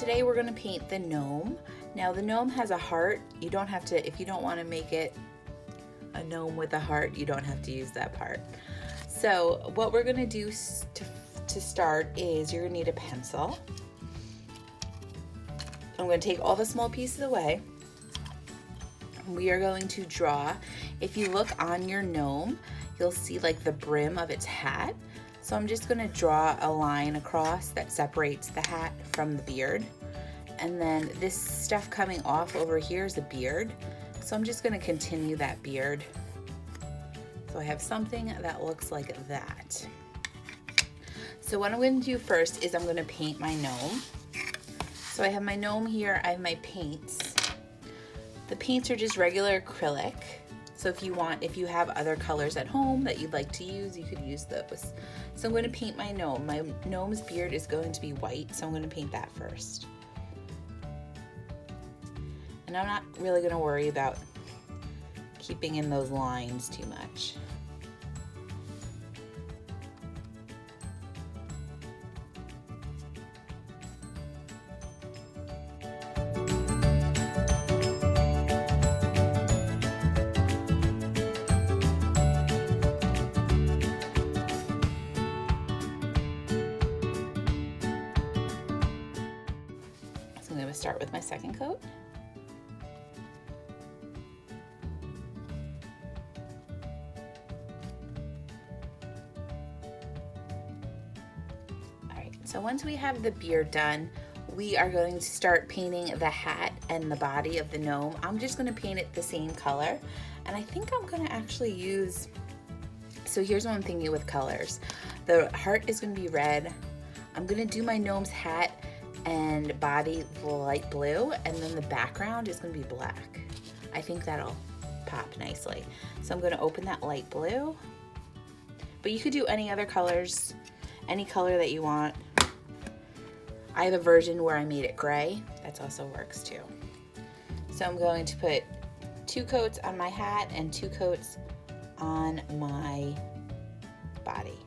today we're going to paint the gnome. Now the gnome has a heart. You don't have to, if you don't want to make it a gnome with a heart, you don't have to use that part. So what we're going to do to start is you're going to need a pencil. I'm going to take all the small pieces away. We are going to draw. If you look on your gnome, you'll see like the brim of its hat. So I'm just going to draw a line across that separates the hat from the beard. And then this stuff coming off over here is a beard. So I'm just going to continue that beard. So I have something that looks like that. So what I'm going to do first is I'm going to paint my gnome. So I have my gnome here, I have my paints. The paints are just regular acrylic. So if you have other colors at home that you'd like to use, you could use those. So I'm going to paint my gnome. My gnome's beard is going to be white, so I'm going to paint that first. And I'm not really going to worry about keeping in those lines too much. I'm going to start with my second coat. Alright, so once we have the beard done, we are going to start painting the hat and the body of the gnome. I'm just going to paint it the same color, and I think I'm going to actually use, so here's what I'm thinking with colors. The heart is going to be red. I'm going to do my gnome's hat and body light blue, and then the background is going to be black. I think that'll pop nicely. So I'm going to open that light blue, but you could do any other colors, any color that you want. I have a version where I made it gray. That also works too. So I'm going to put 2 coats on my hat and 2 coats on my body.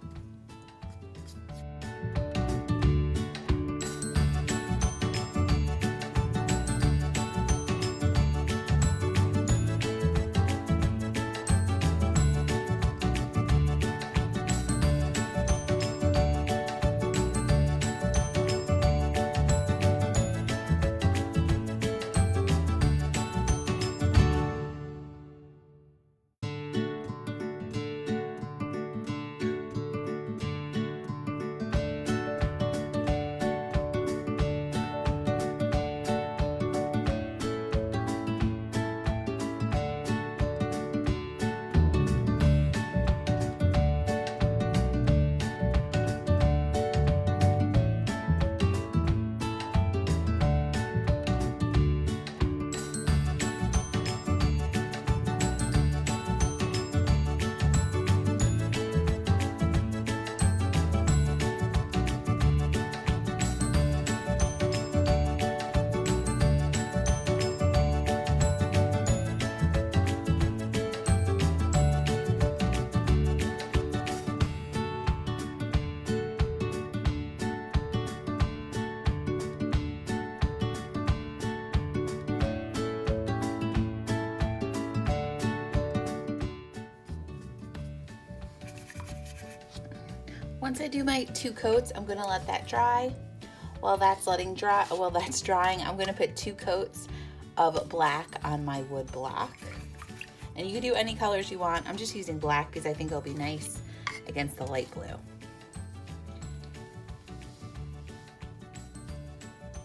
Once I do my 2 coats, I'm going to let that dry. While that's drying, I'm going to put 2 coats of black on my wood block. And you can do any colors you want. I'm just using black because I think it'll be nice against the light blue.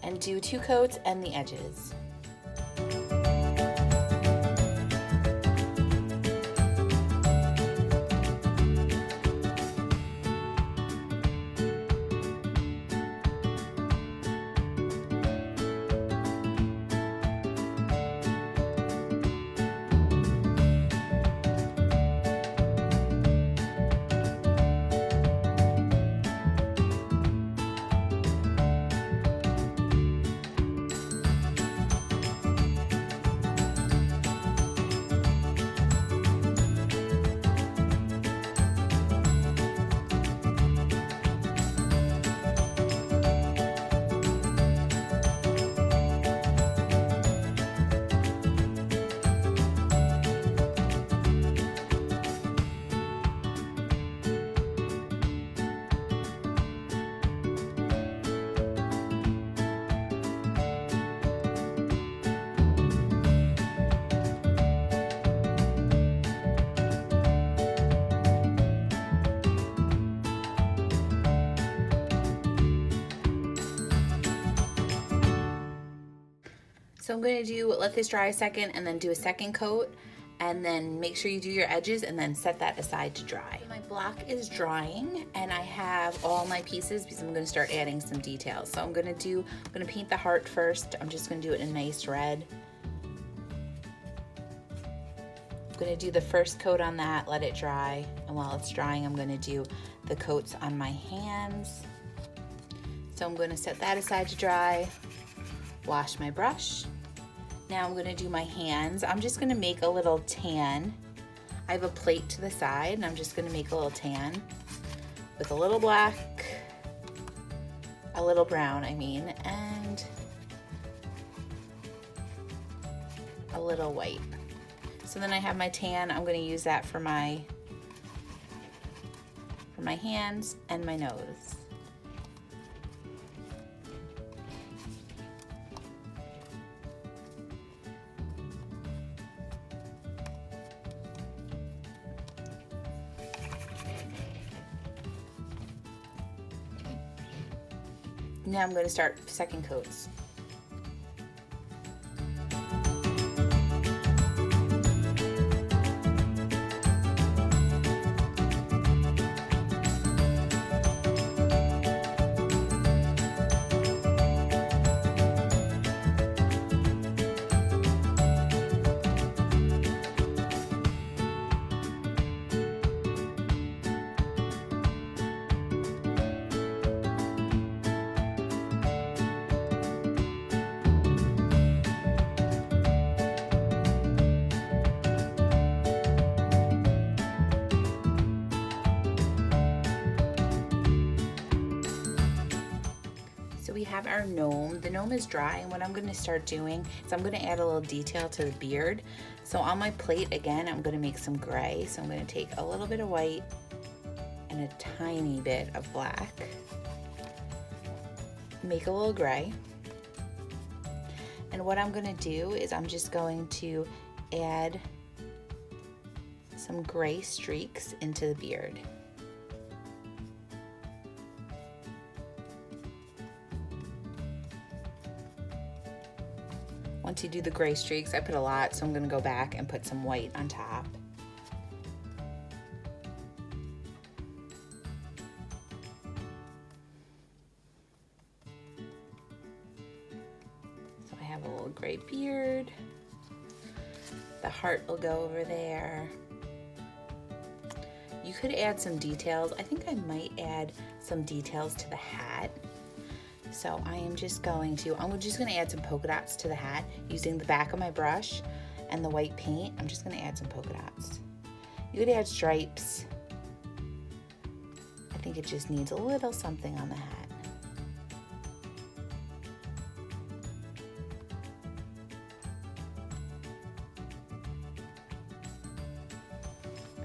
And do 2 coats and the edges. So I'm gonna let this dry a second and then do a second coat, and then make sure you do your edges and then set that aside to dry. My block is drying and I have all my pieces because I'm gonna start adding some details. So I'm gonna paint the heart first. I'm just gonna do it in a nice red. I'm gonna do the first coat on that, let it dry. And while it's drying, I'm gonna do the coats on my hands. So I'm gonna set that aside to dry, wash my brush. Now I'm gonna do my hands. I'm just gonna make a little tan. I have a plate to the side and I'm just gonna make a little tan with a little black, a little brown, and a little white. So then I have my tan. I'm gonna use that for my hands and my nose. Now I'm going to start second coats. So we have our gnome. The gnome is dry, and what I'm going to start doing is I'm going to add a little detail to the beard. So on my plate, again, I'm going to make some gray. So I'm going to take a little bit of white and a tiny bit of black. Make a little gray. And what I'm going to do is I'm just going to add some gray streaks into the beard. Once you do the gray streaks, I put a lot, so I'm going to go back and put some white on top. So I have a little gray beard. The heart will go over there. You could add some details. I think I might add some details to the hat. So I'm just gonna add some polka dots to the hat using the back of my brush and the white paint. I'm just gonna add some polka dots. You could add stripes. I think it just needs a little something on the hat.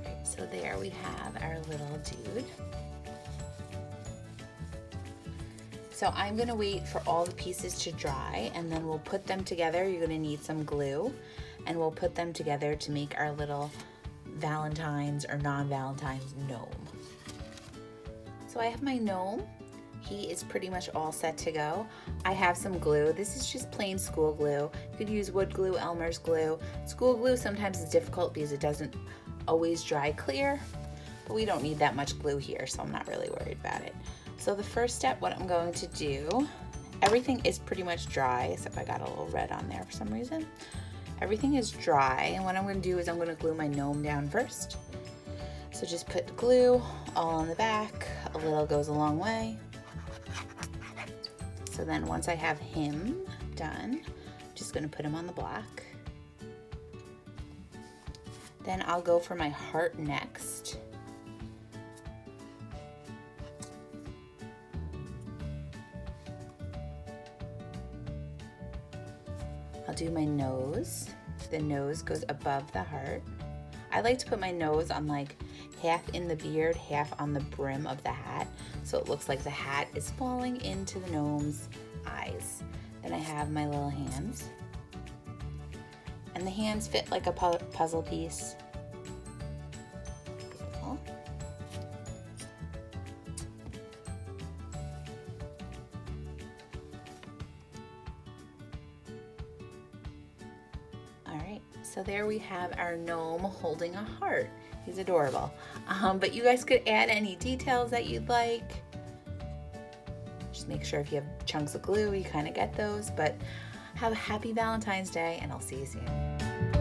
Great, so there we have our little dude. So I'm gonna wait for all the pieces to dry and then we'll put them together. You're gonna need some glue and we'll put them together to make our little Valentine's or non-Valentine's gnome. So I have my gnome. He is pretty much all set to go. I have some glue. This is just plain school glue. You could use wood glue, Elmer's glue. School glue sometimes is difficult because it doesn't always dry clear, but we don't need that much glue here, so I'm not really worried about it. So the first step, what I'm going to do, everything is pretty much dry, except I got a little red on there for some reason. Everything is dry, and what I'm going to do is I'm going to glue my gnome down first. So just put glue all on the back. A little goes a long way. So then once I have him done, I'm just going to put him on the block. Then I'll go for my heart next. I'll do my nose. The nose goes above the heart. I like to put my nose on like half in the beard, half on the brim of the hat, so it looks like the hat is falling into the gnome's eyes. Then I have my little hands. And the hands fit like a puzzle piece. Beautiful. So there we have our gnome holding a heart. He's adorable. But you guys could add any details that you'd like. Just make sure if you have chunks of glue, you kind of get those. But have a happy Valentine's Day, and I'll see you soon.